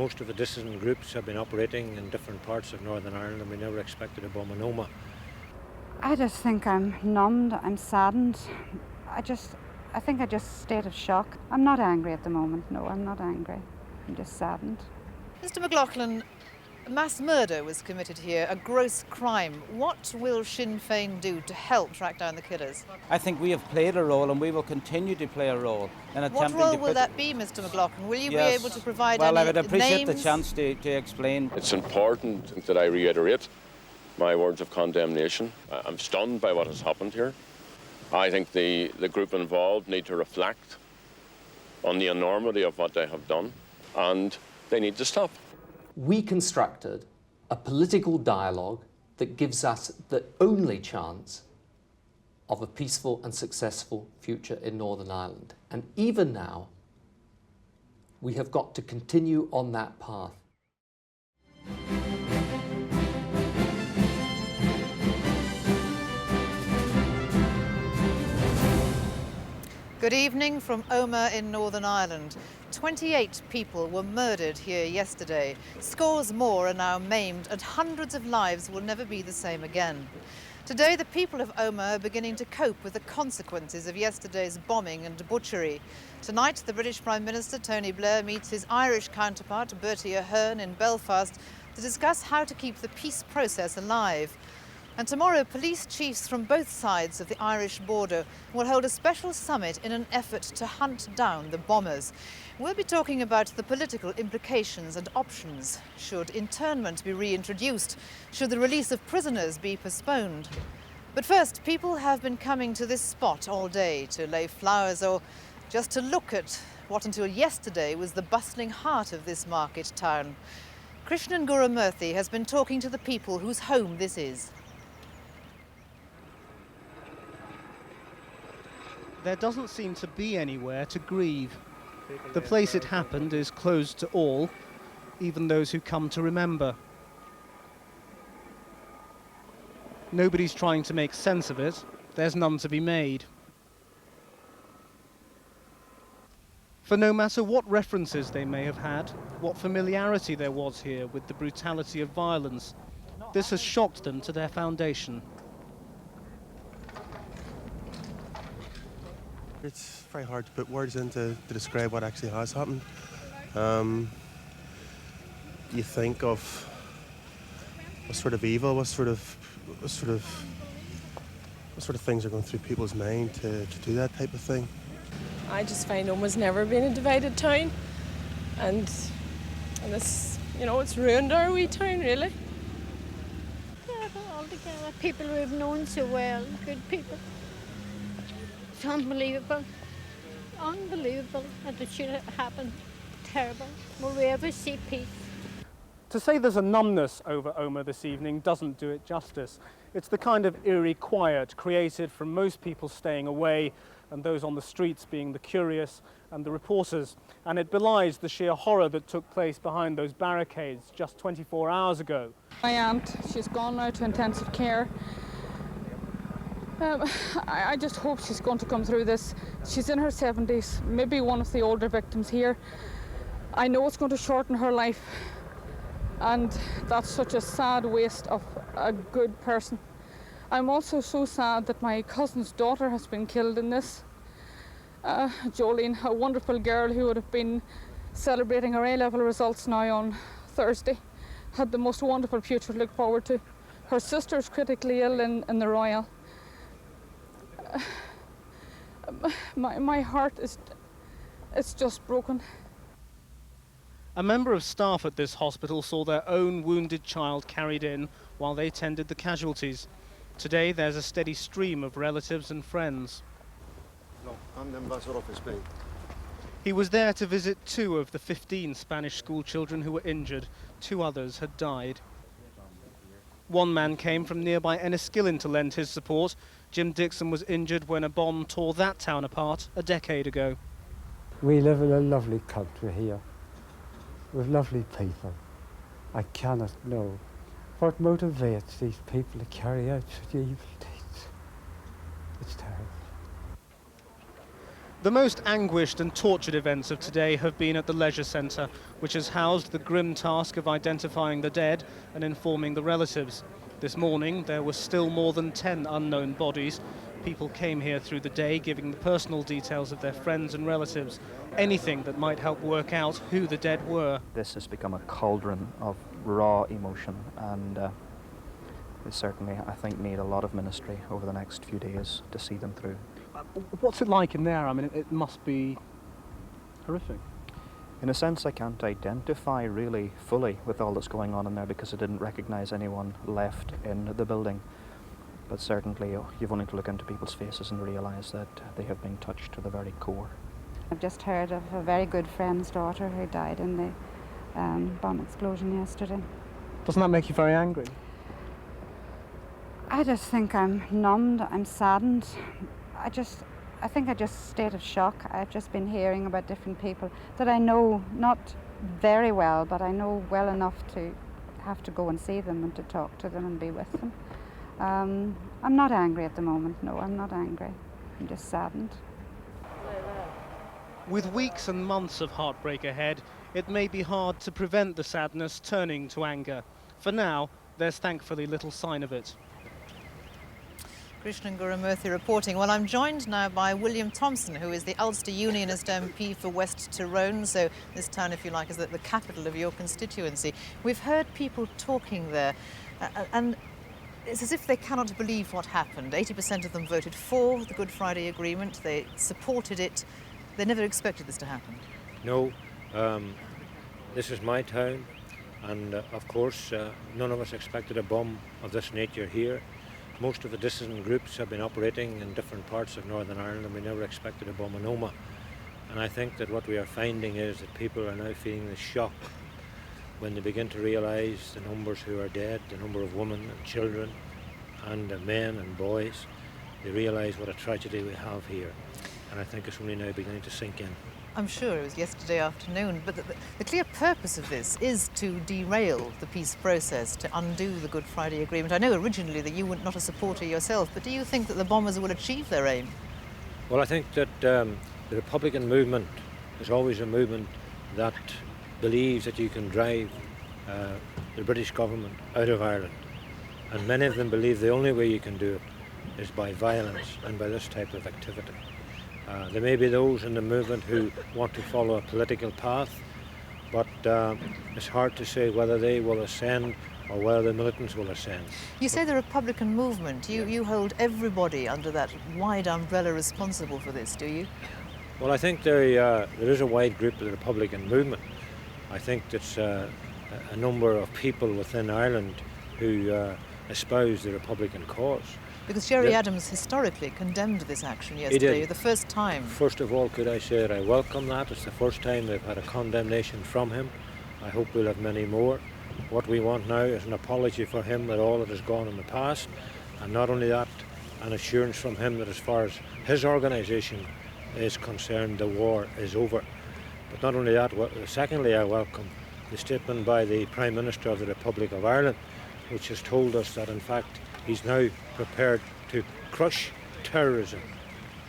Most of the dissident groups have been operating in different parts of Northern Ireland, and we never expected a bomb in Omagh. I just think I'm numbed, I'm saddened. I think I just state of shock. I'm not angry at the moment, no, I'm not angry. I'm just saddened. Mr. McLaughlin, mass murder was committed here, a gross crime. What will Sinn Fein do to help track down the killers? I think we have played a role and we will continue to play a role in attempting to... What role will that be, Mr. McLaughlin? Will you be able to provide any names? Well, I would appreciate the chance to explain. It's important that I reiterate my words of condemnation. I'm stunned by what has happened here. I think the group involved need to reflect on the enormity of what they have done, and they need to stop. We constructed a political dialogue that gives us the only chance of a peaceful and successful future in Northern Ireland. And even now, we have got to continue on that path. Good evening from Omagh in Northern Ireland. 28 people were murdered here yesterday. Scores more are now maimed, and hundreds of lives will never be the same again. Today, the people of Omagh are beginning to cope with the consequences of yesterday's bombing and butchery. Tonight, the British Prime Minister, Tony Blair, meets his Irish counterpart, Bertie Ahern, in Belfast to discuss how to keep the peace process alive. And tomorrow, police chiefs from both sides of the Irish border will hold a special summit in an effort to hunt down the bombers. We'll be talking about the political implications and options. Should internment be reintroduced? Should the release of prisoners be postponed? But first, people have been coming to this spot all day to lay flowers or just to look at what until yesterday was the bustling heart of this market town. Krishnan Guru-Murthy has been talking to the people whose home this is. There doesn't seem to be anywhere to grieve. The place it happened is closed to all, even those who come to remember. Nobody's trying to make sense of it. There's none to be made. For no matter what references they may have had, what familiarity there was here with the brutality of violence, this has shocked them to their foundation. It's very hard to put words in to describe what actually has happened. You think of what sort of evil, what sort of things are going through people's mind to do that type of thing. I just find Omag's never been a divided town, and this, you know, it's ruined our wee town, really. Altogether, people we've known so well, good people. It's unbelievable. Unbelievable that it should have happened. Terrible. Will we ever see peace? To say there's a numbness over Omagh this evening doesn't do it justice. It's the kind of eerie quiet created from most people staying away and those on the streets being the curious and the reporters. And it belies the sheer horror that took place behind those barricades just 24 hours ago. My aunt, she's gone now to intensive care. I just hope she's going to come through this. She's in her 70s, maybe one of the older victims here. I know it's going to shorten her life, and that's such a sad waste of a good person. I'm also so sad that my cousin's daughter has been killed in this. Jolene, a wonderful girl who would have been celebrating her A-level results now on Thursday, had the most wonderful future to look forward to. Her sister's critically ill in the Royal. My heart is just broken. A member of staff at this hospital saw their own wounded child carried in while they tended the casualties. Today there's a steady stream of relatives and friends. No, I'm the ambassador of Spain. He was there to visit 2 of the 15 Spanish school children who were injured. 2 others had died. One man came from nearby Enniskillen to lend his support. Jim Dixon was injured when a bomb tore that town apart a decade ago. We live in a lovely country here, with lovely people. I cannot know what motivates these people to carry out such evil deeds. It's terrible. The most anguished and tortured events of today have been at the Leisure Centre, which has housed the grim task of identifying the dead and informing the relatives. This morning, there were still more than 10 unknown bodies. People came here through the day, giving the personal details of their friends and relatives, anything that might help work out who the dead were. This has become a cauldron of raw emotion, and we certainly, I think, need a lot of ministry over the next few days to see them through. What's it like in there? I mean, it must be horrific. In a sense, I can't identify really fully with all that's going on in there because I didn't recognise anyone left in the building. But certainly, you've only to look into people's faces and realise that they have been touched to the very core. I've just heard of a very good friend's daughter who died in the bomb explosion yesterday. Doesn't that make you very angry? I just think I'm numbed, I'm saddened. I think I just state of shock. I've just been hearing about different people that I know not very well, but I know well enough to have to go and see them and to talk to them and be with them. I'm not angry at the moment, no, I'm not angry. I'm just saddened. With weeks and months of heartbreak ahead, it may be hard to prevent the sadness turning to anger. For now, there's thankfully little sign of it. Krishnan Guru-Murthy reporting. Well, I'm joined now by William Thompson, who is the Ulster Unionist MP for West Tyrone, so this town, if you like, is the capital of your constituency. We've heard people talking there, and it's as if they cannot believe what happened. 80% of them voted for the Good Friday Agreement. They supported it. They never expected this to happen. No, this is my town, and of course, none of us expected a bomb of this nature here. Most of the dissident groups have been operating in different parts of Northern Ireland, and we never expected a bomb in Omagh. And I think that what we are finding is that people are now feeling the shock when they begin to realise the numbers who are dead, the number of women and children and men and boys. They realise what a tragedy we have here. And I think it's only now beginning to sink in. I'm sure it was yesterday afternoon, but the clear purpose of this is to derail the peace process, to undo the Good Friday Agreement. I know originally that you were not a supporter yourself, but do you think that the bombers will achieve their aim? Well, I think that the Republican movement is always a movement that believes that you can drive the British government out of Ireland. And many of them believe the only way you can do it is by violence and by this type of activity. There may be those in the movement who want to follow a political path, but it's hard to say whether they will ascend or whether the militants will ascend. You say the Republican movement. You hold everybody under that wide umbrella responsible for this, do you? Well, I think there is a wide group of the Republican movement. I think it's a number of people within Ireland who espouse the Republican cause. Because Gerry Adams historically condemned this action yesterday, the first time. First of all, could I say that I welcome that. It's the first time they've had a condemnation from him. I hope we'll have many more. What we want now is an apology for him that all that has gone in the past, and not only that, an assurance from him that as far as his organisation is concerned, the war is over. But not only that, secondly, I welcome the statement by the Prime Minister of the Republic of Ireland, which has told us that in fact he's now prepared to crush terrorism.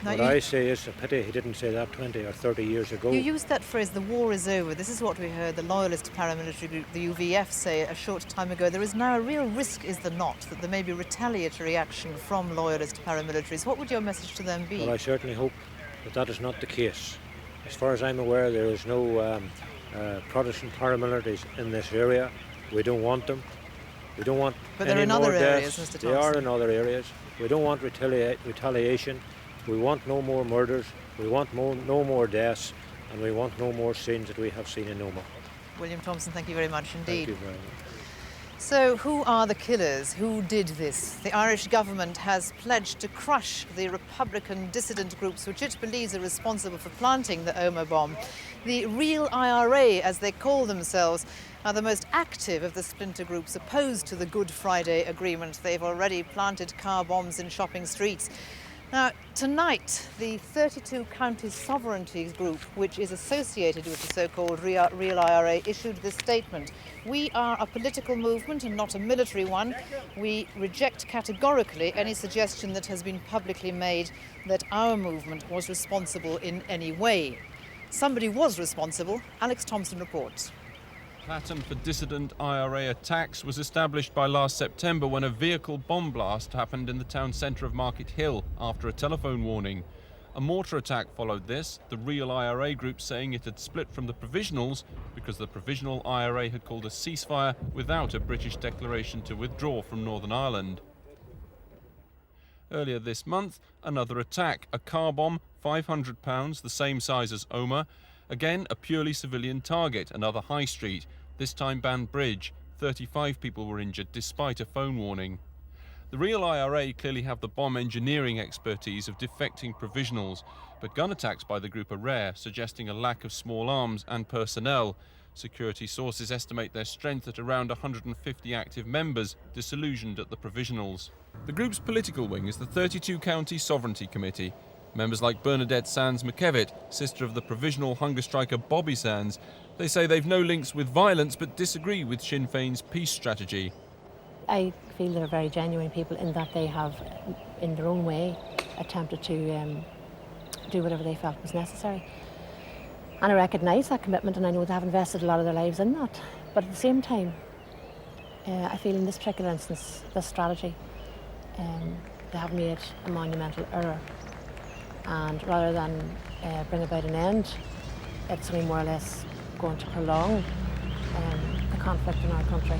Now what I say is a pity he didn't say that 20 or 30 years ago. You used that phrase, the war is over. This is what we heard the Loyalist paramilitary group, the UVF, say a short time ago. There is now a real risk, is there not, that there may be retaliatory action from Loyalist paramilitaries. What would your message to them be? Well, I certainly hope that that is not the case. As far as I'm aware, there is no Protestant paramilitaries in this area. We don't want them. We don't want But they're in other areas, deaths. Mr. Thompson. They are in other areas. We don't want retaliation. We want no more murders. We want no more deaths. And we want no more scenes that we have seen in Omagh. William Thompson, thank you very much indeed. Thank you very much. So who are the killers? Who did this? The Irish government has pledged to crush the Republican dissident groups which it believes are responsible for planting the Omagh bomb. The Real IRA, as they call themselves, are the most active of the splinter groups opposed to the Good Friday Agreement. They've already planted car bombs in shopping streets. Now, tonight, the 32 County Sovereignty Group, which is associated with the so-called Real IRA, issued this statement. We are a political movement and not a military one. We reject categorically any suggestion that has been publicly made that our movement was responsible in any way. Somebody was responsible. Alex Thompson reports. Pattern for dissident IRA attacks was established by last September when a vehicle bomb blast happened in the town centre of Market Hill after a telephone warning. A mortar attack followed this, the Real IRA group saying it had split from the Provisionals because the Provisional IRA had called a ceasefire without a British declaration to withdraw from Northern Ireland. Earlier this month, another attack, a car bomb, £500, the same size as Omagh. Again, a purely civilian target, another high street, this time Banbridge. 35 people were injured despite a phone warning. The Real IRA clearly have the bomb engineering expertise of defecting provisionals, but gun attacks by the group are rare, suggesting a lack of small arms and personnel. Security sources estimate their strength at around 150 active members, disillusioned at the provisionals. The group's political wing is the 32 County Sovereignty Committee. Members like Bernadette Sands McKevitt, sister of the provisional hunger striker Bobby Sands, they say they've no links with violence but disagree with Sinn Féin's peace strategy. I feel they're very genuine people in that they have, in their own way, attempted to do whatever they felt was necessary. And I recognise that commitment, and I know they have invested a lot of their lives in that. But at the same time, I feel in this particular instance, this strategy, they have made a monumental error. And rather than bring about an end, it's only more or less going to prolong the conflict in our country.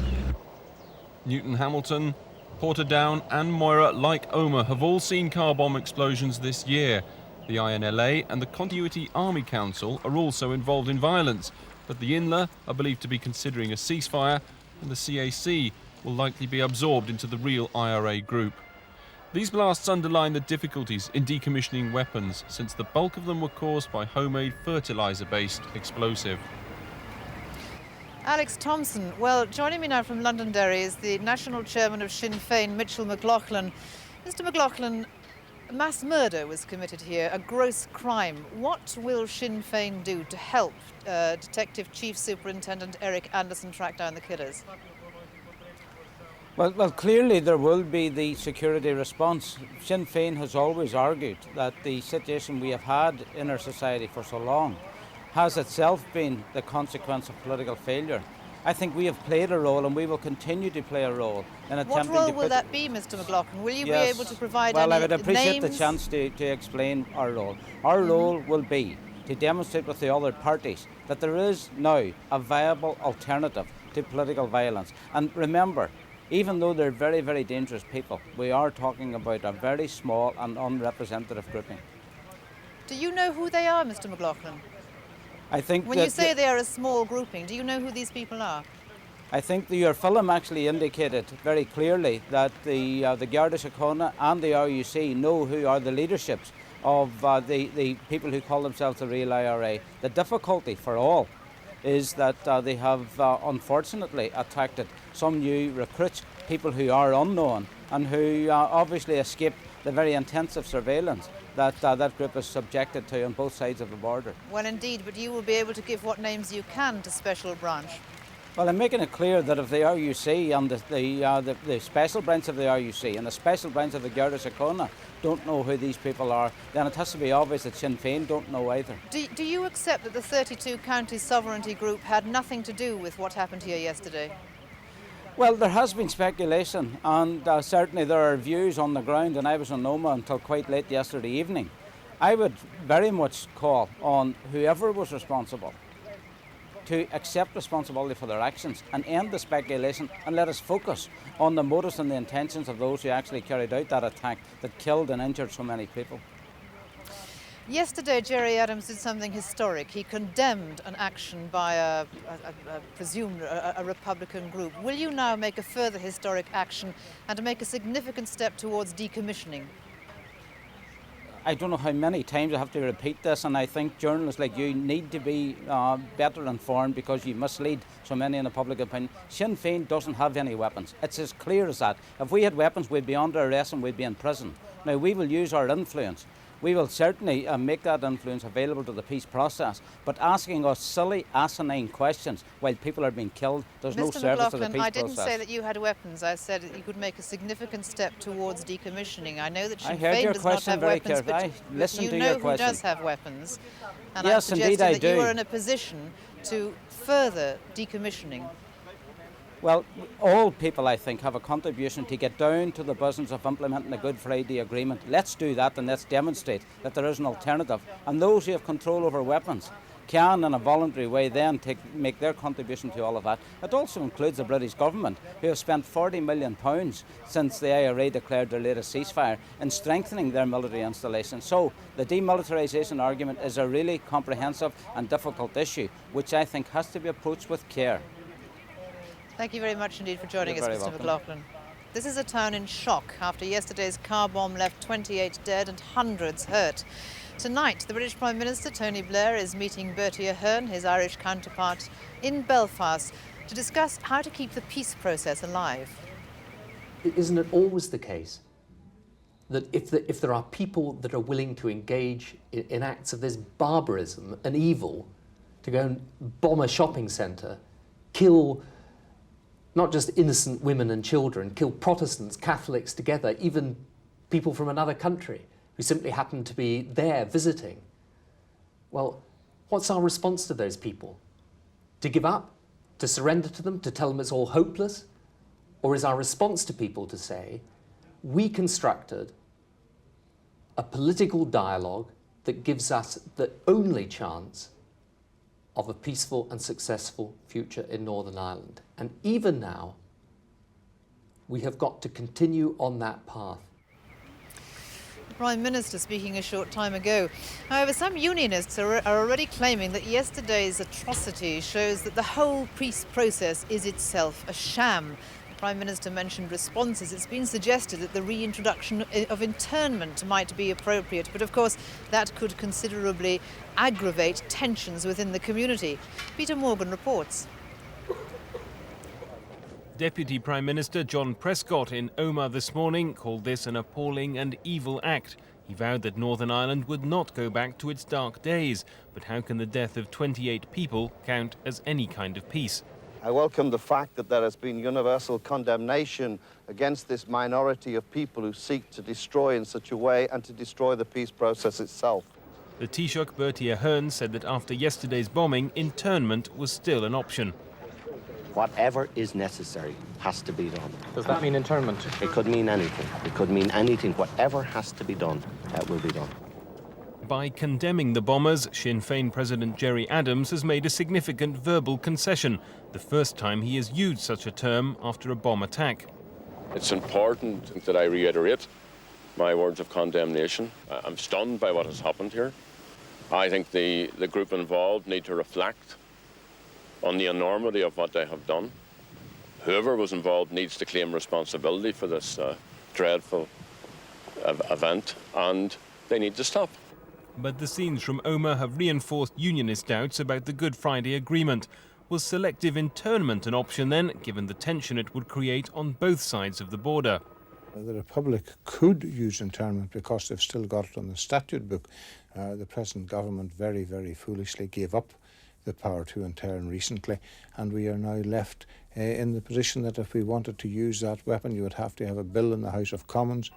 Newton Hamilton, Portadown and Moira, like Omagh, have all seen car bomb explosions this year. The INLA and the Continuity Army Council are also involved in violence, but the INLA are believed to be considering a ceasefire, and the CAC will likely be absorbed into the Real IRA group. These blasts underline the difficulties in decommissioning weapons, since the bulk of them were caused by homemade fertiliser-based explosive. Alex Thompson. Well, joining me now from Londonderry is the National Chairman of Sinn Fein, Mitchel McLaughlin. Mr McLaughlin, mass murder was committed here, a gross crime. What will Sinn Fein do to help Detective Chief Superintendent Eric Anderson track down the killers? Well, clearly there will be the security response. Sinn Féin has always argued that the situation we have had in our society for so long has itself been the consequence of political failure. I think we have played a role, and we will continue to play a role in attempting to... What role will that be, Mr McLaughlin? Will you be able to provide any names? Well, I would appreciate the chance to explain our role. Our role will be to demonstrate with the other parties that there is now a viable alternative to political violence. And remember, even though they're very, very dangerous people, we are talking about a very small and unrepresentative grouping. Do you know who they are, Mr McLaughlin? I think when you say they are a small grouping, do you know who these people are? I think your film actually indicated very clearly that the Garda Síochána and the RUC know who are the leaderships of the people who call themselves the Real IRA. The difficulty for all is that they have unfortunately attracted some new recruits, people who are unknown and who obviously escaped the very intensive surveillance that group is subjected to on both sides of the border. Well, indeed, but you will be able to give what names you can to Special Branch. Well, I'm making it clear that if the RUC and the special branch of the RUC and the special branch of the Garda Síochána don't know who these people are, then it has to be obvious that Sinn Féin don't know either. Do you accept that the 32 County Sovereignty Group had nothing to do with what happened here yesterday? Well, there has been speculation, and certainly there are views on the ground, and I was in Omagh until quite late yesterday evening. I would very much call on whoever was responsible to accept responsibility for their actions and end the speculation, and let us focus on the motives and the intentions of those who actually carried out that attack that killed and injured so many people. Yesterday, Gerry Adams did something historic. He condemned an action by presumed a Republican group. Will you now make a further historic action and make a significant step towards decommissioning? I don't know how many times I have to repeat this, and I think journalists like you need to be better informed because you mislead so many in the public opinion. Sinn Fein doesn't have any weapons. It's as clear as that. If we had weapons, we'd be under arrest and we'd be in prison. Now, we will use our influence. We will certainly make that influence available to the peace process, but asking us silly, asinine questions while people are being killed does no service to the peace process. I didn't say that you had weapons. I said that you could make a significant step towards decommissioning. I know that Sinn Fein does not have weapons, but you know who does have weapons. And yes, I'm indeed I suggesting that do. you are in a position to further decommissioning. Well, all people, I think, have a contribution to get down to the business of implementing the Good Friday Agreement. Let's do that and let's demonstrate that there is an alternative. And those who have control over weapons can, in a voluntary way, then make their contribution to all of that. It also includes the British government, who have spent £40 million since the IRA declared their latest ceasefire in strengthening their military installations. So the demilitarisation argument is a really comprehensive and difficult issue, which I think has to be approached with care. Thank you very much indeed for joining us, You're very Mr. welcome. McLaughlin. This is a town in shock after yesterday's car bomb left 28 dead and hundreds hurt. Tonight, the British Prime Minister, Tony Blair, is meeting Bertie Ahern, his Irish counterpart, in Belfast to discuss how to keep the peace process alive. Isn't it always the case that if there are people that are willing to engage in acts of this barbarism and evil, to go and bomb a shopping centre, kill not just innocent women and children, kill Protestants, Catholics together, even people from another country who simply happen to be there visiting. Well, what's our response to those people? To give up? To surrender to them? To tell them it's all hopeless? Or is our response to people to say, we constructed a political dialogue that gives us the only chance of a peaceful and successful future in Northern Ireland. And even now, we have got to continue on that path. The Prime Minister speaking a short time ago. However, some Unionists are already claiming that yesterday's atrocity shows that the whole peace process is itself a sham. The Prime Minister mentioned responses. It's been suggested that the reintroduction of internment might be appropriate, but of course that could considerably aggravate tensions within the community. Peter Morgan reports. Deputy Prime Minister John Prescott in Omagh this morning called this an appalling and evil act. He vowed that Northern Ireland would not go back to its dark days. But how can the death of 28 people count as any kind of peace? I welcome the fact that there has been universal condemnation against this minority of people who seek to destroy in such a way and to destroy the peace process itself. The Taoiseach Bertie Ahern said that after yesterday's bombing, internment was still an option. Whatever is necessary has to be done. Does that mean internment? It could mean anything. It could mean anything. Whatever has to be done, will be done. By condemning the bombers, Sinn Fein President Gerry Adams has made a significant verbal concession, the first time he has used such a term after a bomb attack. It's important that I reiterate my words of condemnation. I'm stunned by what has happened here. I think the group involved need to reflect on the enormity of what they have done. Whoever was involved needs to claim responsibility for this dreadful event, and they need to stop. But the scenes from Omagh have reinforced Unionist doubts about the Good Friday Agreement. Was selective internment an option then, given the tension it would create on both sides of the border? The Republic could use internment because they've still got it on the statute book. The present government very, very foolishly gave up the power to intern recently, and we are now left in the position that if we wanted to use that weapon, you would have to have a bill in the House of Commons.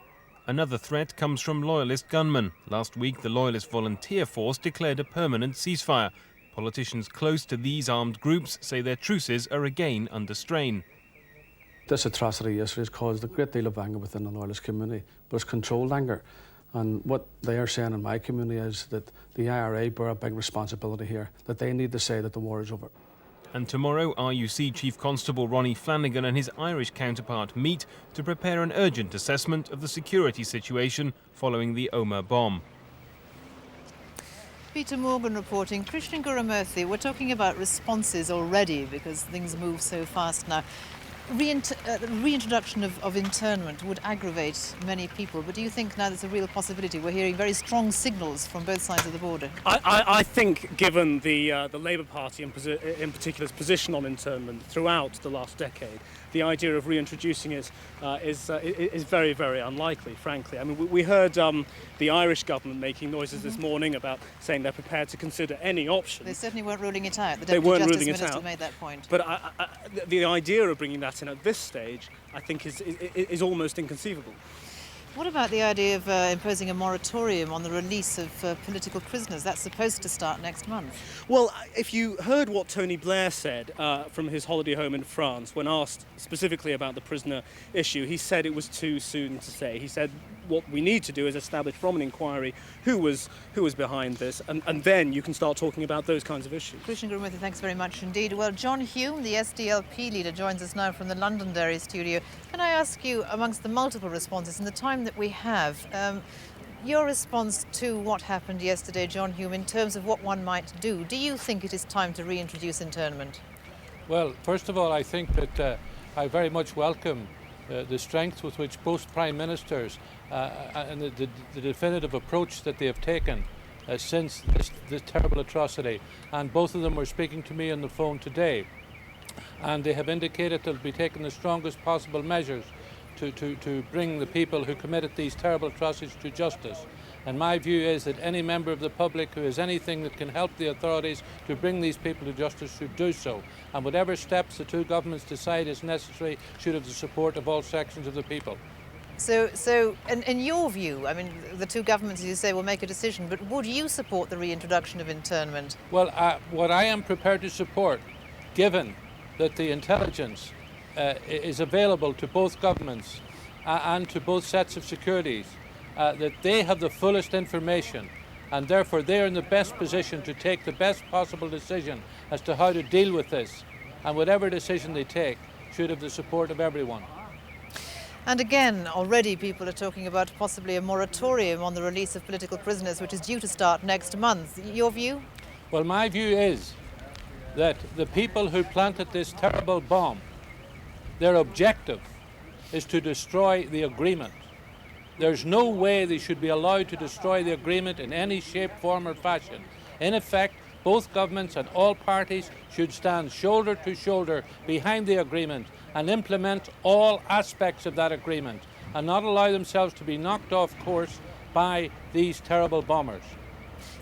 Another threat comes from Loyalist gunmen. Last week, the Loyalist Volunteer Force declared a permanent ceasefire. Politicians close to these armed groups say their truces are again under strain. This atrocity yesterday has caused a great deal of anger within the Loyalist community, but it's controlled anger. And what they are saying in my community is that the IRA bear a big responsibility here, that they need to say that the war is over. And tomorrow, RUC Chief Constable Ronnie Flanagan and his Irish counterpart meet to prepare an urgent assessment of the security situation following the Omagh bomb. Peter Morgan reporting. Krishnan Guru-Murthy, we're talking about responses already because things move so fast now. The reintroduction of internment would aggravate many people, but do you think now there's a real possibility? We're hearing very strong signals from both sides of the border. I think, given the Labour Party in particular's position on internment throughout the last decade, the idea of reintroducing it is very, very unlikely, frankly. I mean, we heard the Irish government making noises this morning about saying they're prepared to consider any option. They certainly weren't ruling it out. The They Deputy weren't Justice ruling it Minister out. made that point. But the idea of bringing that in at this stage, I think, is almost inconceivable. What about the idea of imposing a moratorium on the release of political prisoners? That's supposed to start next month. Well, if you heard what Tony Blair said from his holiday home in France when asked specifically about the prisoner issue, he said it was too soon to say. He said what we need to do is establish from an inquiry who was behind this, and then you can start talking about those kinds of issues. Krishnan Guru-Murthy, thanks very much indeed. Well, John Hume, the SDLP leader, joins us now from the Londonderry studio. Can I ask you, amongst the multiple responses in the time that we have, your response to what happened yesterday, John Hume, in terms of what one might do? Do you think it is time to reintroduce internment? Well, first of all, I think that I very much welcome the strength with which both Prime Ministers and the definitive approach that they have taken since this terrible atrocity. And both of them were speaking to me on the phone today. And they have indicated they'll be taking the strongest possible measures to bring the people who committed these terrible atrocities to justice. And my view is that any member of the public who has anything that can help the authorities to bring these people to justice should do so. And whatever steps the two governments decide is necessary should have the support of all sections of the people. So in your view, I mean, the two governments, as you say, will make a decision, but would you support the reintroduction of internment? Well, what I am prepared to support, given that the intelligence is available to both governments and to both sets of securities, that they have the fullest information, and therefore they are in the best position to take the best possible decision as to how to deal with this, and whatever decision they take should have the support of everyone. And again, already people are talking about possibly a moratorium on the release of political prisoners, which is due to start next month. Your view? Well, my view is that the people who planted this terrible bomb, their objective is to destroy the agreement. There's no way they should be allowed to destroy the agreement in any shape, form or fashion. In effect, both governments and all parties should stand shoulder to shoulder behind the agreement and implement all aspects of that agreement and not allow themselves to be knocked off course by these terrible bombers.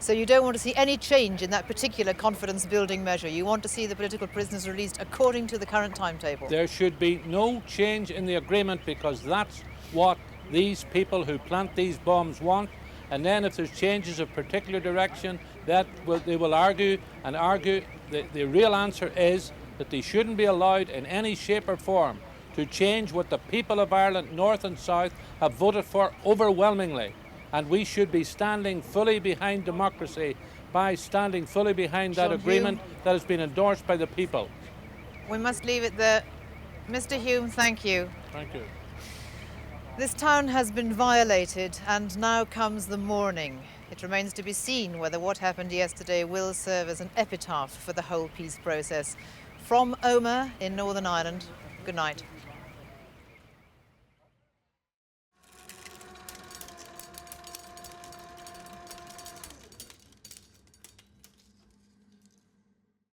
So you don't want to see any change in that particular confidence-building measure. You want to see the political prisoners released according to the current timetable. There should be no change in the agreement because that's what these people who plant these bombs want. And then if there's changes of particular direction, they will argue and argue. The real answer is that they shouldn't be allowed in any shape or form to change what the people of Ireland, North and South, have voted for overwhelmingly. And we should be standing fully behind democracy by standing fully behind that agreement that has been endorsed by the people. We must leave it there. Mr. Hume, thank you. Thank you. This town has been violated and now comes the mourning. It remains to be seen whether what happened yesterday will serve as an epitaph for the whole peace process. From Omagh in Northern Ireland, good night.